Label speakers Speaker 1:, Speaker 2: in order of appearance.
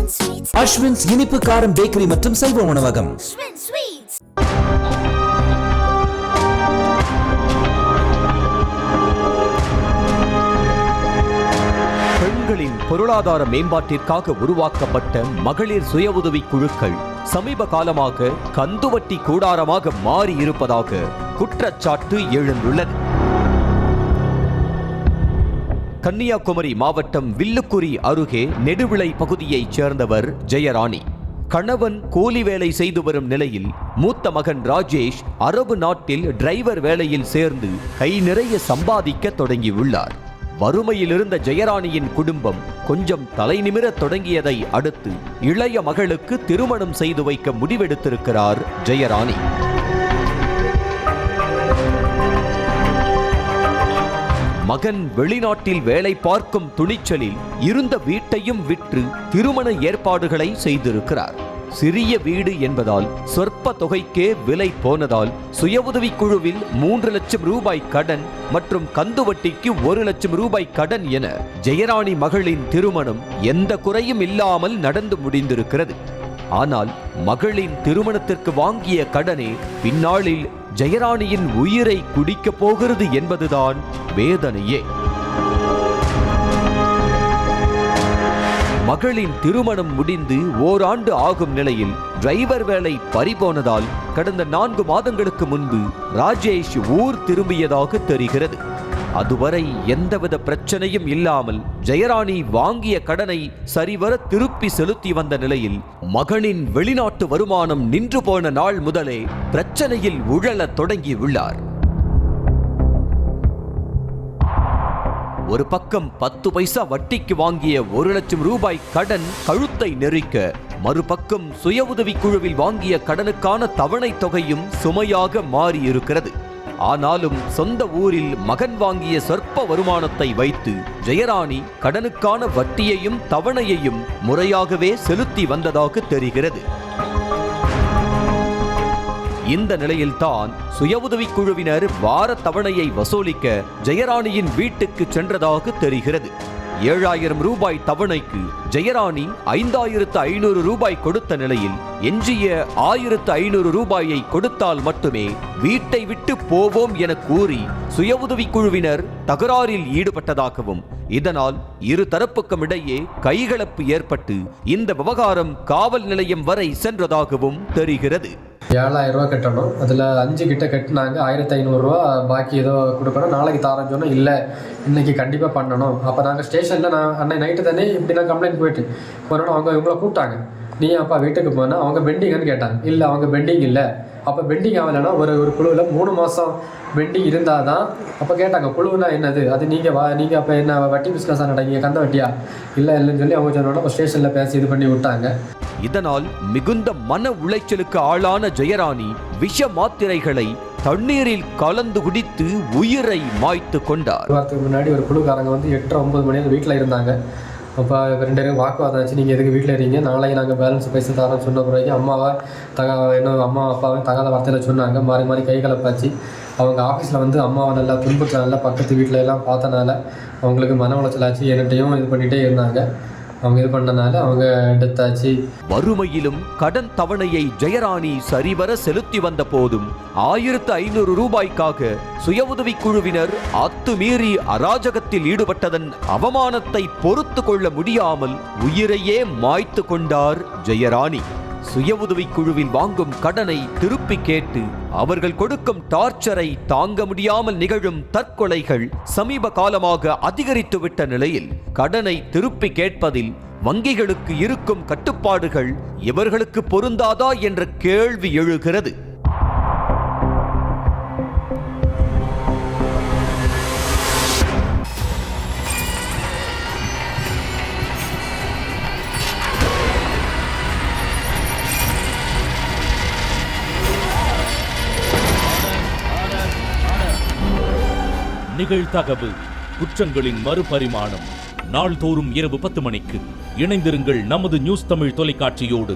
Speaker 1: அஸ்வின்ஸ் இனிப்பு காரம் பேக்கரி மற்றும் செல்வ உணவகம்.
Speaker 2: பெண்களின் பொருளாதார மேம்பாட்டிற்காக உருவாக்கப்பட்ட மகளிர் சுய உதவி குழுக்கள் சமீப காலமாக கந்துவட்டி கூடாரமாக மாறி இருப்பதாக குற்றச்சாட்டு எழுந்துள்ளது. கன்னியாகுமரி மாவட்டம் வில்லுக்குரி அருகே நெடுவிளை பகுதியைச் சேர்ந்தவர் ஜெயராணி. கணவன் கூலி வேலை செய்து வரும் நிலையில் மூத்த மகன் ராஜேஷ் அரபு நாட்டில் டிரைவர் வேலையில் சேர்ந்து கை நிறைய சம்பாதிக்க தொடங்கியுள்ளார். வறுமையில் இருந்த ஜெயராணியின் குடும்பம் கொஞ்சம் தலைநிமிர தொடங்கியதை அடுத்து இளைய மகளுக்கு திருமணம் செய்து வைக்க முடிவெடுத்திருக்கிறார் ஜெயராணி. மகன் வெளிநாட்டில் வேலை பார்க்கும் துணிச்சலில் இருந்த வீட்டையும் விற்று திருமண ஏற்பாடுகளை செய்திருக்கிறார். சிறிய வீடு என்பதால் சொற்ப தொகைக்கே விலை போனதால் சுய உதவி குழுவில் 3 லட்சம் ரூபாய் கடன் மற்றும் கந்துவட்டிக்கு 1 லட்சம் ரூபாய் கடன் என ஜெயராணி மகளின் திருமணம் எந்த குறையும் இல்லாமல் நடந்து முடிந்திருக்கிறது. ஆனால் மகளின் திருமணத்திற்கு வாங்கிய கடனே பின்னாளில் ஜெயராணியின் உயிரை குடிக்கப் போகிறது என்பதுதான் வேதனையே. மகளின் திருமணம் முடிந்து ஓராண்டு ஆகும் நிலையில் டிரைவர் வேலை பறிபோனதால் கடந்த 4 மாதங்களுக்கு முன்பு ராஜேஷ் ஊர் திரும்பியதாக தெரிகிறது. அதுவரை எந்தவித பிரச்சனையும் இல்லாமல் ஜெயராணி வாங்கிய கடனை சரிவர திருப்பி செலுத்தி வந்த நிலையில் மகனின் வெளிநாட்டு வருமானம் நின்று போன நாள் முதலே பிரச்சனையில் உழல தொடங்கியுள்ளார். ஒரு பக்கம் 10 பைசா வட்டிக்கு வாங்கிய 1 லட்சம் ரூபாய் கடன் கழுத்தை நெரிக்க, மறுபக்கம் சுய உதவி குழுவில் வாங்கிய கடனுக்கான தவணை தொகையும் சுமையாக மாறியிருக்கிறது. ஆனாலும் சொந்த ஊரில் மகன் வாங்கிய சொற்ப வருமானத்தை வைத்து ஜெயராணி கடனுக்கான வட்டியையும் தவணையையும் முறையாகவே செலுத்தி வந்ததாக தெரிகிறது. இந்த நிலையில்தான் சுய உதவி குழுவினர் வார தவணையை வசூலிக்க ஜெயராணியின் வீட்டுக்கு சென்றதாக தெரிகிறது. 7000 ரூபாய் தவணைக்கு ஜெயராணி 5500 ரூபாய் கொடுத்த நிலையில் எஞ்சிய 1500 ரூபாயை கொடுத்தால் மட்டுமே வீட்டை விட்டு போவோம் என கூறி சுய உதவி குழுவினர் தகராறில் ஈடுபட்டதாகவும், இதனால் இரு தரப்புக்கும் இடையே கைகலப்பு ஏற்பட்டு இந்த விவகாரம் காவல் நிலையம் வரை சென்றதாகவும் தெரிகிறது.
Speaker 3: 7000 ரூபா கட்டணும். அதில் 5 கிட்ட கட்டினாங்க. 1500 ரூபா பாக்கி ஏதோ கொடுக்கணும். நாளைக்கு தாரன்னு சொன்னால் இல்லை இன்னைக்கு கண்டிப்பாக பண்ணணும். அப்போ நாங்கள் ஸ்டேஷனில் அன்னைக்கு நைட்டு தானே இப்படி நான் கம்ப்ளைண்ட் போயிட்டு போனோம். அவங்க இவங்கள கூப்பிட்டாங்க. நீ அப்பா வீட்டுக்கு போனால் அவங்க பெண்டிங்கன்னு கேட்டாங்க. இல்லை அவங்க பெண்டிங் இல்லை. அப்போ பெண்டிங் ஆகலைன்னா ஒரு குழுவில் 3 மாதம் பெண்டிங் இருந்தால் தான். அப்போ கேட்டாங்க குழுவுனா என்னது, அது நீங்கள் அப்போ என்ன வட்டி பிஸ்னஸாக நடங்க கந்த வட்டியா இல்லைன்னு சொல்லி அவங்க சொன்னோன்னா அப்போ ஸ்டேஷனில் பேசி இது பண்ணி விட்டாங்க.
Speaker 2: இதனால் மிகுந்த மன உளைச்சலுக்கு ஆளான ஜெயராணி விஷ மாத்திரைகளை தண்ணீரில் கலந்து குடித்து உயிரை மாய்த்து கொண்டார்.
Speaker 3: வாரத்துக்கு முன்னாடி ஒரு குழுக்காரங்க வந்து 8-9 மணி வீட்டில் இருந்தாங்க. அப்போ 2 பேரும் வாக்குவாதம் ஆச்சு. நீங்கள் எதுக்கு வீட்டில் இருக்கீங்க, நாளைக்கு நாங்கள் பேலன்ஸ் பைசா தரோன்னு சொன்ன பிறகு அம்மா அப்பாவும் தகாத வார்த்தையில் சொன்னாங்க. மாறி மாறி கைகலப்பாச்சு. அவங்க ஆஃபீஸில் வந்து அம்மாவை நல்லா துன்புறுத்தினால பக்கத்து வீட்டில் எல்லாம் பார்த்தனால அவங்களுக்கு மன உளைச்சலாச்சு. என்கிட்டையும் இது பண்ணிகிட்டே இருந்தாங்க. அவங்க இது பண்ணனால அவங்க எடுத்தாச்சு.
Speaker 2: வறுமையிலும் கடன் தவணையை ஜெயராணி சரிவர செலுத்தி வந்த போதும் 1500 ரூபாய்க்காக சுய உதவி குழுவினர் அத்துமீறி அராஜகத்தில் ஈடுபட்டதன் அவமானத்தை பொறுத்து கொள்ள முடியாமல் உயிரையே மாய்த்து கொண்டார் ஜெயராணி. சுய உதவி குழுவில் வாங்கும் கடனை திருப்பி கேட்டு அவர்கள் கொடுக்கும் டார்ச்சரை தாங்க முடியாமல் நிகழும் தற்கொலைகள் சமீப காலமாக அதிகரித்துவிட்ட நிலையில் கடனை திருப்பி கேட்பதில் வங்கிகளுக்கு இருக்கும் கட்டுப்பாடுகள் இவர்களுக்கு பொருந்தாதா என்ற கேள்வி எழுகிறது.
Speaker 4: நிகழ்தகவு குற்றங்களின் மறுபரிமாணம். நாள்தோறும் இரவு 10 மணிக்கு இணைந்திருங்கள் நமது நியூஸ் தமிழ் தொலைக்காட்சியோடு.